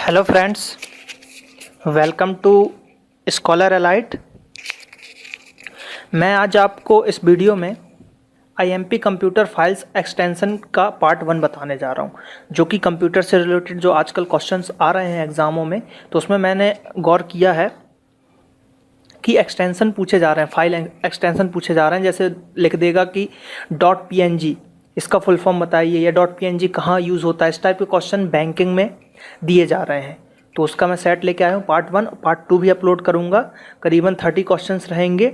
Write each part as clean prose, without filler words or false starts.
Hello friends, welcome to scholar elite. मैं आज आपको इस वीडियो में आईएमपी कंप्यूटर फाइल्स एक्सटेंशन का पार्ट 1 बताने जा रहा हूं, जो कि कंप्यूटर से रिलेटेड जो आजकल क्वेश्चंस आ रहे हैं एग्ज़ामों में, तो उसमें मैंने गौर किया है कि एक्सटेंशन पूछे जा रहे हैं, फाइल एक्सटेंशन पूछे जा रहे हैं। जैसे लिख देगा कि .png, इसका फुल फॉर्म बताइए, या .png कहाँ यूज़ होता है। इस टाइप के क्वेश्चन बैंकिंग में दिए जा रहे हैं, तो उसका मैं सेट लेके आया हूँ। पार्ट 1 पार्ट 2 भी अपलोड करूँगा। करीबन 30 क्वेश्चंस रहेंगे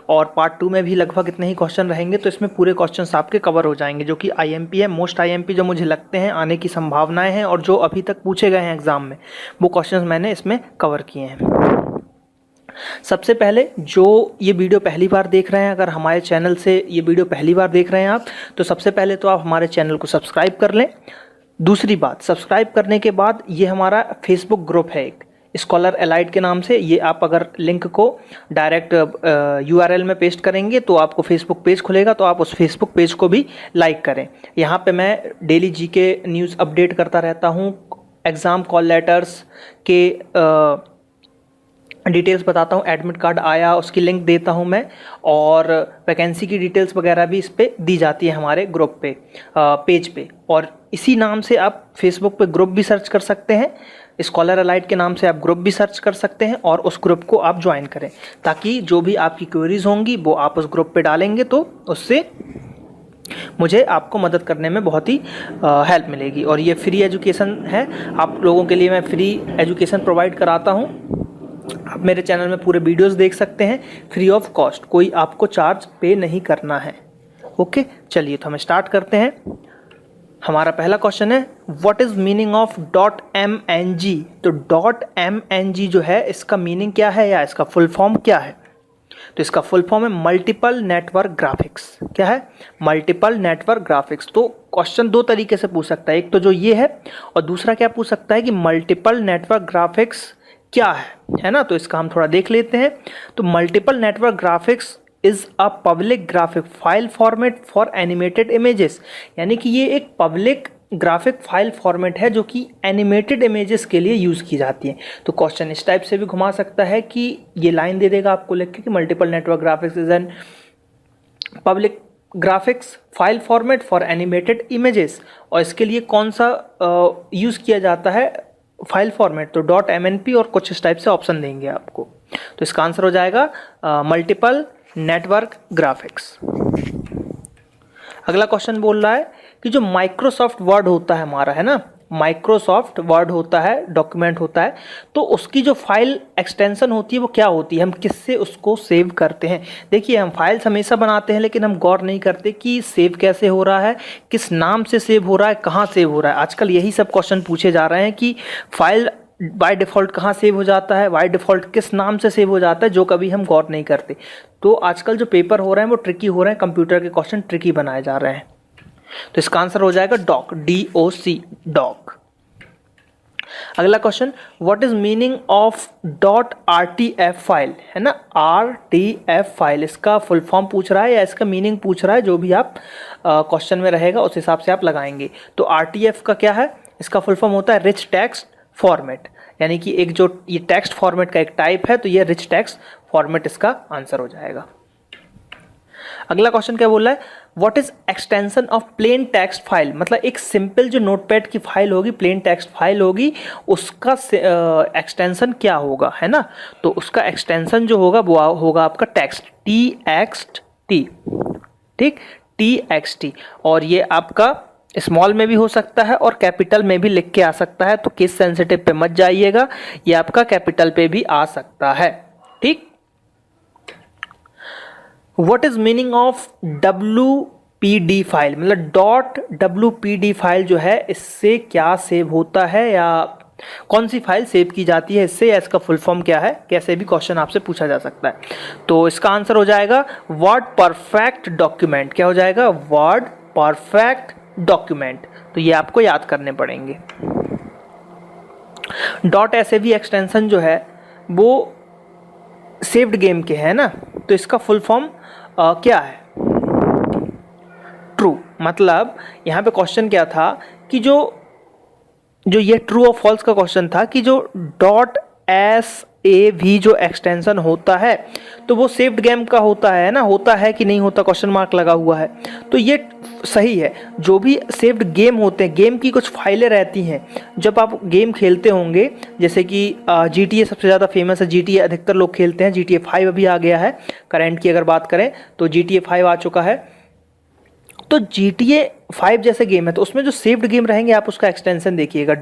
और पार्ट 2 में भी लगभग इतने ही क्वेश्चन रहेंगे, तो इसमें पूरे क्वेश्चंस आपके कवर हो जाएंगे। जो कि आईएमपी है, मोस्ट आईएमपी जो मुझे लगते हैं आने की संभावनाएं हैं और जो अभी तक पूछे गए हैं एग्जाम में, वो क्वेश्चंस मैंने इसमें कवर किए हैं। सबसे पहले, जो ये वीडियो पहली बार देख रहे हैं, अगर हमारे चैनल से ये वीडियो पहली बार देख रहे हैं आप, तो सबसे पहले तो आप हमारे चैनल को सब्सक्राइब कर लें। दूसरी बात, सब्सक्राइब करने के बाद ये हमारा फेसबुक ग्रुप है एक, स्कॉलर एलाइट के नाम से। ये आप अगर लिंक को डायरेक्ट यूआरएल में पेस्ट करेंगे तो आपको फेसबुक पेज खुलेगा, तो आप उस फेसबुक पेज को भी लाइक करें। यहाँ पे मैं डेली जीके न्यूज़ अपडेट करता रहता हूँ, एग्ज़ाम कॉल लेटर्स के डिटेल्स बताता हूँ, एडमिट कार्ड आया उसकी लिंक देता हूँ मैं, और वैकेंसी की डिटेल्स वगैरह भी इस पे दी जाती है हमारे ग्रुप पे, पेज पे। और इसी नाम से आप फेसबुक पे ग्रुप भी सर्च कर सकते हैं, स्कॉलर एलाइट के नाम से आप ग्रुप भी सर्च कर सकते हैं, और उस ग्रुप को आप ज्वाइन करें, ताकि जो भी आपकी क्वेरीज होंगी वो आप उस ग्रुप पे डालेंगे, तो उससे मुझे आपको मदद करने में बहुत ही हेल्प मिलेगी। और ये फ्री एजुकेशन है, आप लोगों के लिए मैं फ्री एजुकेशन प्रोवाइड कराता हूँ। आप मेरे चैनल में पूरे वीडियोस देख सकते हैं फ्री ऑफ कॉस्ट, कोई आपको चार्ज पे नहीं करना है। ओके, चलिए तो हम स्टार्ट करते हैं। हमारा पहला क्वेश्चन है, what is meaning of .mng। तो .mng जो है, इसका मीनिंग क्या है या इसका फुल फॉर्म क्या है? तो इसका फुल फॉर्म है मल्टीपल नेटवर्क ग्राफिक्स। क्या है? Multiple network graphics. तो क्वेश्चन दो तरीके से पूछ सकता है, एक तो जो ये है, और दूसरा क्या पूछ सकता है कि मल्टीपल नेटवर्क ग्राफिक्स क्या है ना। तो इसका हम थोड़ा देख लेते हैं। तो multiple network graphics is a public graphic file format for animated images. यानी कि ये एक पब्लिक ग्राफिक फाइल फॉर्मेट है जो कि एनिमेटेड इमेजेस के लिए यूज़ की जाती है। तो क्वेश्चन इस टाइप से भी घुमा सकता है कि ये लाइन दे देगा आपको लिख के कि multiple network graphics is an public graphics file format for animated images, और इसके लिए कौन सा यूज़ किया जाता है फाइल फॉर्मेट, तो .mnp और कुछ इस टाइप से ऑप्शन देंगे आपको। तो इसका आंसर हो जाएगा मल्टीपल नेटवर्क ग्राफिक्स। अगला क्वेश्चन बोल रहा है कि जो माइक्रोसॉफ्ट वर्ड होता है हमारा, है ना, माइक्रोसॉफ्ट वर्ड होता है, डॉक्यूमेंट होता है, तो उसकी जो फाइल एक्सटेंशन होती है वो क्या होती है, हम किससे उसको सेव करते हैं। देखिए, हम फाइल्स हमेशा बनाते हैं, लेकिन हम गौर नहीं करते कि सेव कैसे हो रहा है, किस नाम से सेव हो रहा है, कहाँ सेव हो रहा है। आजकल यही सब क्वेश्चन पूछे जा रहे हैं कि फाइल बाय डिफ़ॉल्ट कहाँ सेव हो जाता है, बाय डिफ़ॉल्ट किस नाम से सेव हो जाता है, जो कभी हम गौर नहीं करते। तो आजकल जो पेपर हो रहे हैं वो ट्रिकी हो रहे हैं, कंप्यूटर के क्वेश्चन ट्रिकी बनाए जा रहे हैं। तो इसका आंसर हो जाएगा डॉक, DOC, डॉक। अगला question, what is meaning of .rtf file, है ना, RTF फाइल, इसका फुल फॉर्म पूछ रहा है या इसका मीनिंग पूछ रहा है, जो भी आप क्वेश्चन में रहेगा उस हिसाब से आप लगाएंगे। तो RTF का क्या है, इसका फुल फॉर्म होता है रिच टेक्स्ट फॉर्मेट, यानी कि एक जो ये टेक्स्ट फॉर्मेट का एक टाइप है, तो ये रिच टेक्स्ट फॉर्मेट इसका आंसर हो जाएगा। अगला क्वेश्चन क्या बोल रहा है, what is extension of plain text file. मतलब एक सिंपल जो नोटपैड की फाइल होगी, प्लेन टेक्स्ट फाइल होगी, उसका एक्सटेंशन क्या होगा, है ना। तो उसका एक्सटेंशन जो होगा वो होगा आपका टेक्स्ट, TXT, ठीक, TXT। और ये आपका स्मॉल में भी हो सकता है और कैपिटल में भी लिख के आ सकता है, तो केस सेंसिटिव पे मत जाइएगा, ये आपका कैपिटल पे भी आ सकता है, ठीक। What is meaning of WPD file, मतलब .WPD फाइल जो है, इससे क्या सेव होता है या कौन सी फाइल सेव की जाती है इससे, या इसका फुल फॉर्म क्या है, कैसे भी क्वेश्चन आपसे पूछा जा सकता है। तो इसका आंसर हो जाएगा वर्ड परफेक्ट डॉक्यूमेंट। क्या हो जाएगा, वर्ड परफेक्ट डॉक्यूमेंट। तो ये आपको याद करने पड़ेंगे। .sav एक्सटेंशन जो है वो सेव्ड गेम के है ना, तो इसका फुल फॉर्म क्या है, ट्रू। मतलब यहाँ पे क्वेश्चन क्या था कि जो जो ये ट्रू और फॉल्स का क्वेश्चन था कि जो डॉट एस ए वी जो एक्सटेंशन होता है तो वो सेव्ड गेम का होता है ना, होता है कि नहीं होता, क्वेश्चन मार्क लगा हुआ है। तो ये सही है। जो भी सेव्ड गेम होते हैं, गेम की कुछ फाइलें रहती हैं जब आप गेम खेलते होंगे, जैसे कि GTA सबसे ज़्यादा फेमस है, GTA अधिकतर लोग खेलते हैं। GTA 5 अभी आ गया है, करंट की अगर बात करें तो GTA 5 आ चुका है। तो GTA 5 जैसे गेम है तो उसमें जो सेव्ड गेम रहेंगे आप उसका एक्सटेंशन देखिएगा,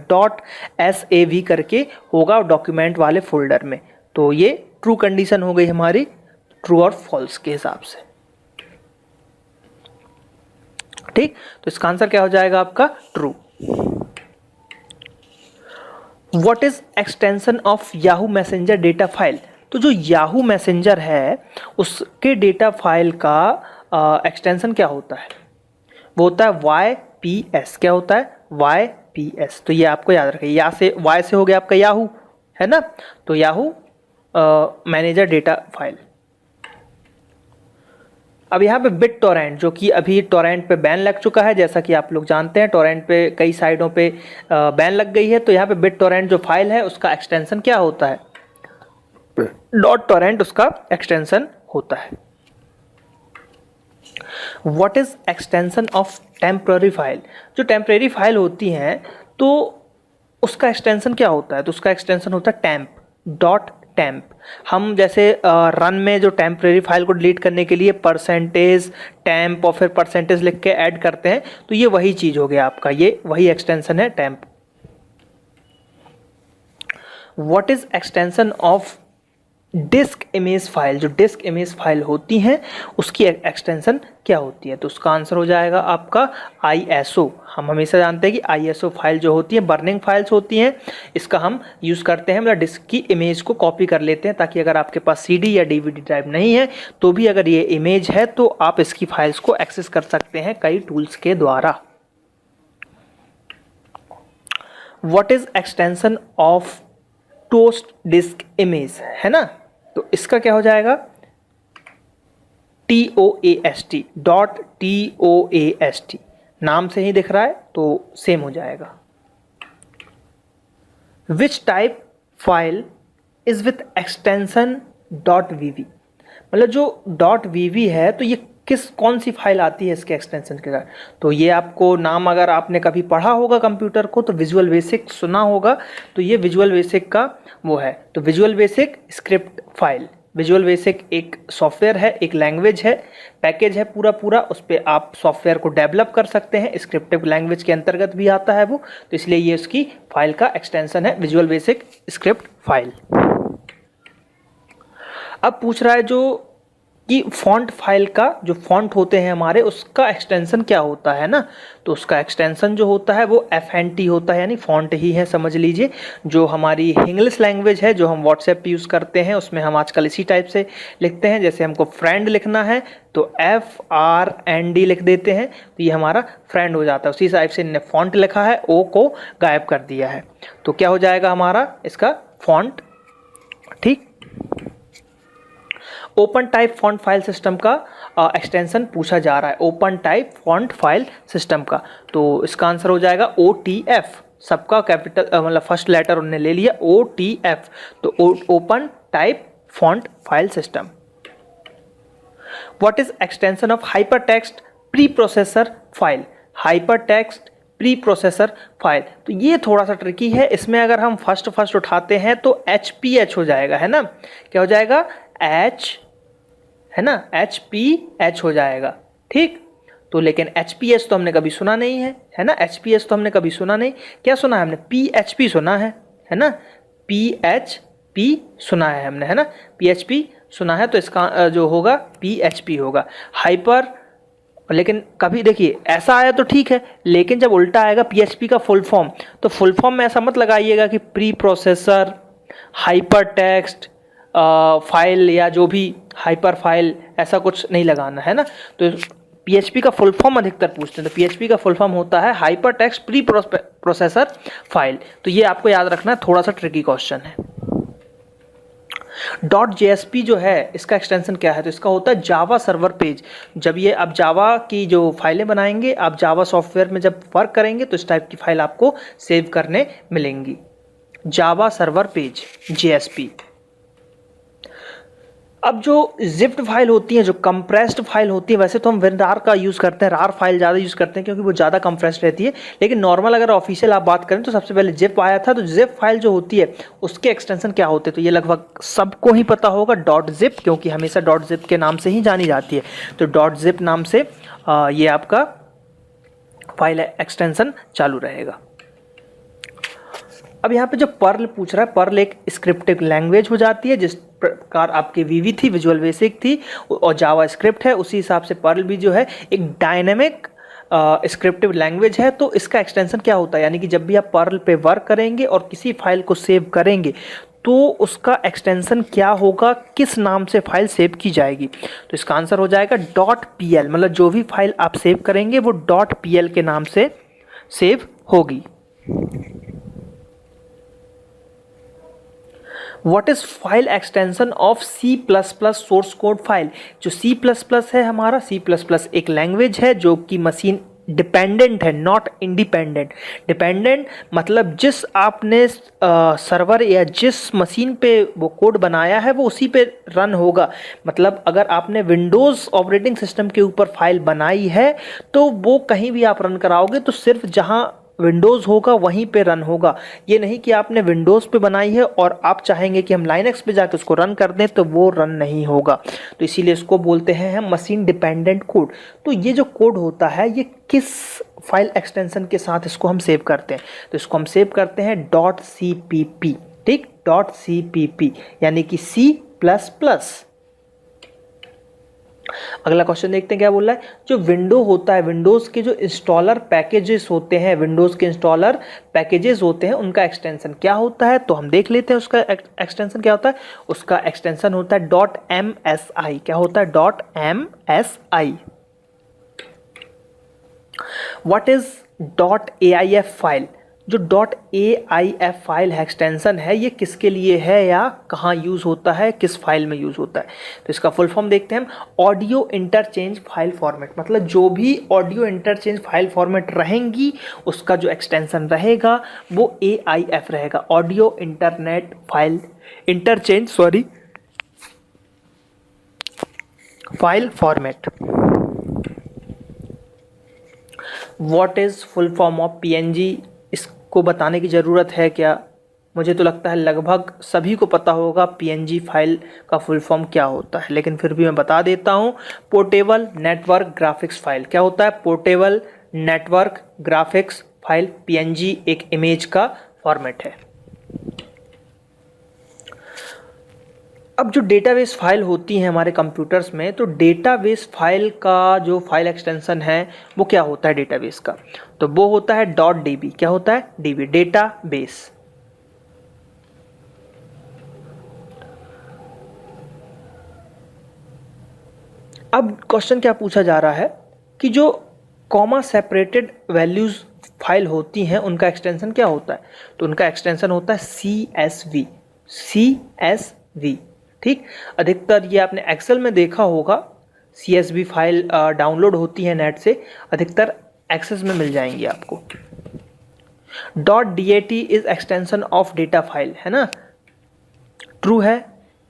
.sav करके होगा डॉक्यूमेंट वाले फोल्डर में। तो ये ट्रू कंडीशन हो गई हमारी, ट्रू और फॉल्स के हिसाब से। ठीक, तो इसका आंसर क्या हो जाएगा आपका? True. What is extension of Yahoo messenger data file? तो जो याहू मैसेंजर है उसके डेटा फाइल का एक्सटेंशन क्या होता है? वो होता है YPS। क्या होता है? YPS। तो ये आपको याद रखिए, या से Y से हो गया आपका याहू, है ना, तो याहू मैनेजर डेटा फाइल। अब यहाँ पे बिट टोरेंट, जो कि अभी टोरेंट पे बैन लग चुका है, जैसा कि आप लोग जानते हैं टोरेंट पे कई साइटों पे बैन लग गई है। तो यहाँ पे बिट टोरेंट जो फाइल है उसका एक्सटेंशन क्या होता है? .torrent उसका एक्सटेंशन होता है। What is extension of temporary file? जो टेम्पररी फाइल होती हैं तो उसका एक्सटेंशन क्या होता है? तो उसका एक्सटेंशन होता है temp. हम जैसे रन में जो टेम्परेरी फाइल को डिलीट करने के लिए %temp और फिर परसेंटेज लिख के ऐड करते हैं, तो ये वही चीज़ हो गया आपका, ये वही एक्सटेंशन है temp। What is extension of disc image file? जो डिस्क इमेज फाइल होती हैं उसकी एक्सटेंशन क्या होती है? तो उसका आंसर हो जाएगा आपका ISO। हम हमेशा जानते हैं कि ISO फाइल जो होती है बर्निंग फाइल्स होती हैं, इसका हम यूज़ करते हैं, मतलब डिस्क की इमेज को कॉपी कर लेते हैं, ताकि अगर आपके पास CD या DVD ड्राइव नहीं है तो भी अगर ये इमेज है तो आप इसकी फाइल्स को एक्सेस कर सकते हैं कई टूल्स के द्वारा। What is extension of toast disc image? है ना, तो इसका क्या हो जाएगा? TOAST। नाम से ही दिख रहा है तो सेम हो जाएगा। Which type file is with extension .vv? मतलब जो .vv है तो ये कौन सी फाइल आती है इसके एक्सटेंशन के साथ? तो ये आपको नाम, अगर आपने कभी पढ़ा होगा कंप्यूटर को तो विजुअल बेसिक सुना होगा, तो ये विजुअल बेसिक का वो है। तो visual basic script file, visual basic एक सॉफ्टवेयर है, एक लैंग्वेज है, पैकेज है पूरा, उस पर आप सॉफ्टवेयर को डेवलप कर सकते हैं, स्क्रिप्टिव लैंग्वेज के अंतर्गत भी आता है वो, तो इसलिए ये उसकी फाइल का एक्सटेंशन है विजुअल बेसिक स्क्रिप्ट फाइल। अब पूछ रहा है जो कि फॉन्ट फाइल का जो फॉन्ट होते हैं हमारे उसका एक्सटेंशन क्या होता है ना, तो उसका एक्सटेंशन जो होता है वो FNT होता है, यानी फॉन्ट ही है समझ लीजिए। जो हमारी इंग्लिश लैंग्वेज है जो हम व्हाट्सएप पे यूज़ करते हैं उसमें हम आजकल इसी टाइप से लिखते हैं। जैसे हमको फ्रेंड लिखना है तो FRND लिख देते हैं, तो ये हमारा फ्रेंड हो जाता है। उसी टाइप से इन्होंने फॉन्ट लिखा है, O को गायब कर दिया है, तो क्या हो जाएगा हमारा इसका फॉन्ट। ठीक, open type font file system का एक्सटेंशन पूछा जा रहा है, open type font file system का, तो इसका आंसर हो जाएगा OTF। सबका कैपिटल मतलब फर्स्ट लेटर उन्होंने ले लिया OTF, तो open type font file system. What is extension of hyper text pre processor file? Hyper text pre processor file, तो ये थोड़ा सा ट्रिकी है, इसमें अगर हम फर्स्ट उठाते हैं तो HPH हो जाएगा, है ना, क्या हो जाएगा? H, है ना, HPH हो जाएगा। ठीक, तो लेकिन HPS तो हमने कभी सुना नहीं है ना, HPS तो हमने कभी सुना नहीं, क्या सुना है हमने? PHP सुना है ना, PHP सुना है हमने, है ना, PHP सुना है, तो इसका जो होगा PHP होगा। हाइपर, लेकिन कभी देखिए ऐसा आया तो ठीक है, लेकिन जब उल्टा आएगा PHP का फुल फॉर्म, तो फुल फॉर्म में ऐसा मत लगाइएगा कि pre processor hyper text file या जो भी हाइपर फाइल, ऐसा कुछ नहीं लगाना है ना। तो PHP का फुल फॉर्म अधिकतर पूछते हैं, तो PHP का फुल फॉर्म होता है hyper text pre processor file, तो ये आपको याद रखना है, थोड़ा सा ट्रिकी क्वेश्चन है। .jsp जो है इसका एक्सटेंशन क्या है, तो इसका होता है जावा सर्वर पेज। जब ये आप जावा की जो फाइलें बनाएंगे, आप जावा सॉफ्टवेयर में जब वर्क करेंगे तो इस टाइप की फाइल आपको सेव करने मिलेंगी। Java server page JSP। अब जो जिप्ड फाइल होती है, जो कंप्रेस्ड फाइल होती है, वैसे तो हम WinRAR का यूज़ करते हैं, रार फाइल ज़्यादा यूज़ करते हैं क्योंकि वो ज़्यादा कंप्रेस्ड रहती है। लेकिन नॉर्मल अगर ऑफिशियल आप बात करें तो सबसे पहले जिप आया था। तो जिप फाइल जो होती है उसके एक्सटेंशन क्या होते हैं, तो ये लगभग सबको ही पता होगा, .zip, क्योंकि हमेशा .zip के नाम से ही जानी जाती है। तो .zip नाम से ये आपका फाइल एक्सटेंशन चालू रहेगा। अब यहाँ पे जो पर्ल पूछ रहा है, पर्ल एक स्क्रिप्टिव लैंग्वेज हो जाती है, जिस प्रकार आपकी वीवी थी, विजुअल बेसिक थी, और जावा स्क्रिप्ट है, उसी हिसाब से पर्ल भी जो है एक डायनेमिक स्क्रिप्टिव लैंग्वेज है। तो इसका एक्सटेंशन क्या होता है, यानी कि जब भी आप पर्ल पे वर्क करेंगे और किसी फाइल को सेव करेंगे तो उसका एक्सटेंशन क्या होगा, किस नाम से फाइल सेव की जाएगी। तो इसका आंसर हो जाएगा .pl, मतलब जो भी फाइल आप सेव करेंगे वो .pl के नाम से सेव होगी। What is file extension of C++ source code file. जो C++ है हमारा, C++ एक लैंग्वेज है जो कि मशीन डिपेंडेंट है, नॉट इंडिपेंडेंट। डिपेंडेंट मतलब जिस आपने सर्वर या जिस मशीन पे वो कोड बनाया है वो उसी पे रन होगा। मतलब अगर आपने विंडोज़ ऑपरेटिंग सिस्टम के ऊपर फाइल बनाई है तो वो कहीं भी आप रन कराओगे तो सिर्फ जहाँ विंडोज़ होगा वहीं पे रन होगा। ये नहीं कि आपने विंडोज़ पे बनाई है और आप चाहेंगे कि हम लाइनक्स पे जाकर उसको रन कर दें तो वो रन नहीं होगा। तो इसीलिए इसको बोलते हैं हम मशीन डिपेंडेंट कोड। तो ये जो कोड होता है ये किस फाइल एक्सटेंशन के साथ इसको हम सेव करते हैं, तो इसको हम सेव करते हैं .cpp, ठीक, .cpp यानी कि C++। अगला क्वेश्चन देखते हैं क्या बोल रहा है। जो विंडो होता है, विंडोज़ के जो इंस्टॉलर पैकेजेस होते हैं, विंडोज़ के इंस्टॉलर पैकेजेस होते हैं, उनका एक्सटेंशन क्या होता है, तो हम देख लेते हैं उसका एक्सटेंशन क्या होता है। उसका एक्सटेंशन होता है .msi। क्या होता है, .msi। What is .aif file. जो .aif फाइल है, एक्सटेंशन है, ये किसके लिए है या कहाँ यूज़ होता है, किस फाइल में यूज़ होता है। तो इसका फुल फॉर्म देखते हैं हम। ऑडियो इंटरचेंज फाइल फॉर्मेट, मतलब जो भी ऑडियो इंटरचेंज फाइल फॉर्मेट रहेंगी उसका जो एक्सटेंशन रहेगा वो AIF रहेगा, audio internet file interchange file format. What is full form of PNG, इसको बताने की ज़रूरत है क्या, मुझे तो लगता है लगभग सभी को पता होगा PNG फाइल का फुल फॉर्म क्या होता है, लेकिन फिर भी मैं बता देता हूँ। Portable network graphics file. क्या होता है, portable network graphics file. PNG एक इमेज का फॉर्मेट है। अब जो डेटाबेस फाइल होती हैं हमारे कंप्यूटर्स में, तो डेटाबेस फाइल का जो फाइल एक्सटेंशन है वो क्या होता है डेटाबेस का, तो वो होता है .db। क्या होता है, DB, डेटाबेस। अब क्वेश्चन क्या पूछा जा रहा है कि जो कॉमा सेपरेटेड वैल्यूज फाइल होती हैं उनका एक्सटेंशन क्या होता है, तो उनका एक्सटेंशन होता है CSV। ठीक, अधिकतर ये आपने एक्सेल में देखा होगा, CSV फाइल डाउनलोड होती है नेट से, अधिकतर एक्सेस में मिल जाएंगी आपको। .dat is extension of data file, है ना, ट्रू है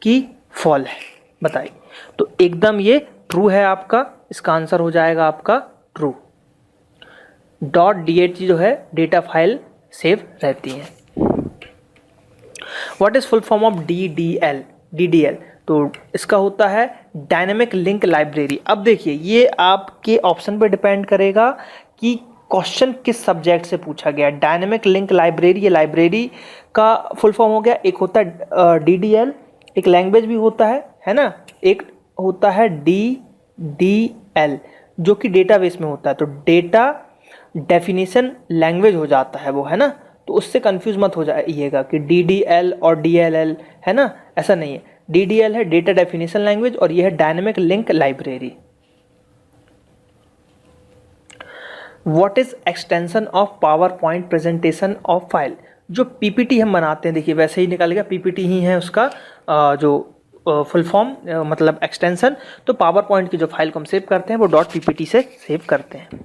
कि फॉल है, बताइए। तो एकदम ये ट्रू है आपका, इसका आंसर हो जाएगा आपका ट्रू। .dat जो है डेटा फाइल सेव रहती है। What is full form of DDL, तो इसका होता है डायनेमिक लिंक लाइब्रेरी। अब देखिए ये आपके ऑप्शन पे डिपेंड करेगा कि क्वेश्चन किस सब्जेक्ट से पूछा गया। डायनेमिक लिंक लाइब्रेरी, ये लाइब्रेरी का फुल फॉर्म हो गया। एक होता है DDL, एक लैंग्वेज भी होता है ना, एक होता है DDL जो कि डेटाबेस में होता है। तो डेटा डेफिनेशन लैंग्वेज हो जाता है वो, है ना, तो उससे कंफ्यूज मत हो जाइएगा कि DDL और DLL, है ना, ऐसा नहीं है। DDL है डेटा डेफिनेशन लैंग्वेज और ये है dynamic link library. What is extension of power point presentation of file, जो पीपीटी हम बनाते हैं, देखिए वैसे ही निकलेगा, पीपीटी ही है उसका जो फुल फॉर्म मतलब एक्सटेंशन। तो पावर पॉइंट की जो फाइल को हम सेव करते हैं वो डॉट पीपीटी से सेव करते हैं।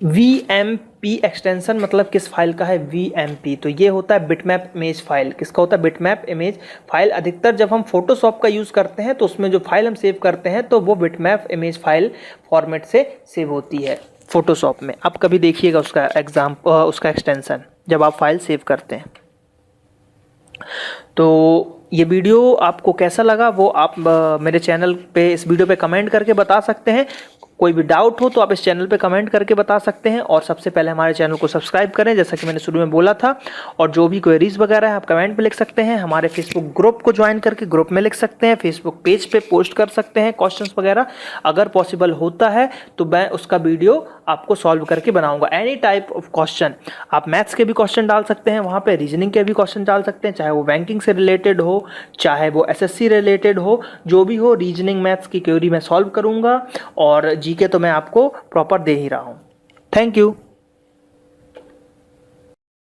VMP एक्सटेंशन मतलब किस फाइल का है? VMP, तो ये होता है बिटमैप इमेज फाइल। किसका होता है? Bitmap image file. अधिकतर जब हम फोटोशॉप का यूज़ करते हैं तो उसमें जो फाइल हम सेव करते हैं तो वो बिटमैप इमेज फाइल फॉर्मेट से सेव होती है फोटोशॉप में। आप कभी देखिएगा उसका उसका एक्सटेंशन जब आप फाइल सेव करते हैं। तो ये वीडियो आपको कैसा लगा वो आप मेरे चैनल पे इस वीडियो पे कमेंट करके बता सकते हैं। कोई भी डाउट हो तो आप इस चैनल पे कमेंट करके बता सकते हैं। और सबसे पहले हमारे चैनल को सब्सक्राइब करें जैसा कि मैंने शुरू में बोला था। और जो भी क्वेरीज वगैरह है आप कमेंट पे लिख सकते हैं। हमारे फेसबुक ग्रुप को ज्वाइन करके ग्रुप में लिख सकते हैं। फेसबुक पेज पे पोस्ट कर सकते हैं क्वेश्चंस वगैरह। अगर पॉसिबल होता है तो मैं उसका वीडियो आपको सॉल्व करके बनाऊंगा। एनी टाइप ऑफ क्वेश्चन, आप मैथ्स के भी क्वेश्चन डाल सकते हैं वहाँ पे, रीजनिंग के भी क्वेश्चन डाल सकते हैं, चाहे वो बैंकिंग से रिलेटेड हो, चाहे वो SSC रिलेटेड हो, जो भी हो। रीजनिंग मैथ्स की क्वेरी मैं सॉल्व करूंगा और जीके तो मैं आपको प्रॉपर दे ही रहा हूँ। Thank you.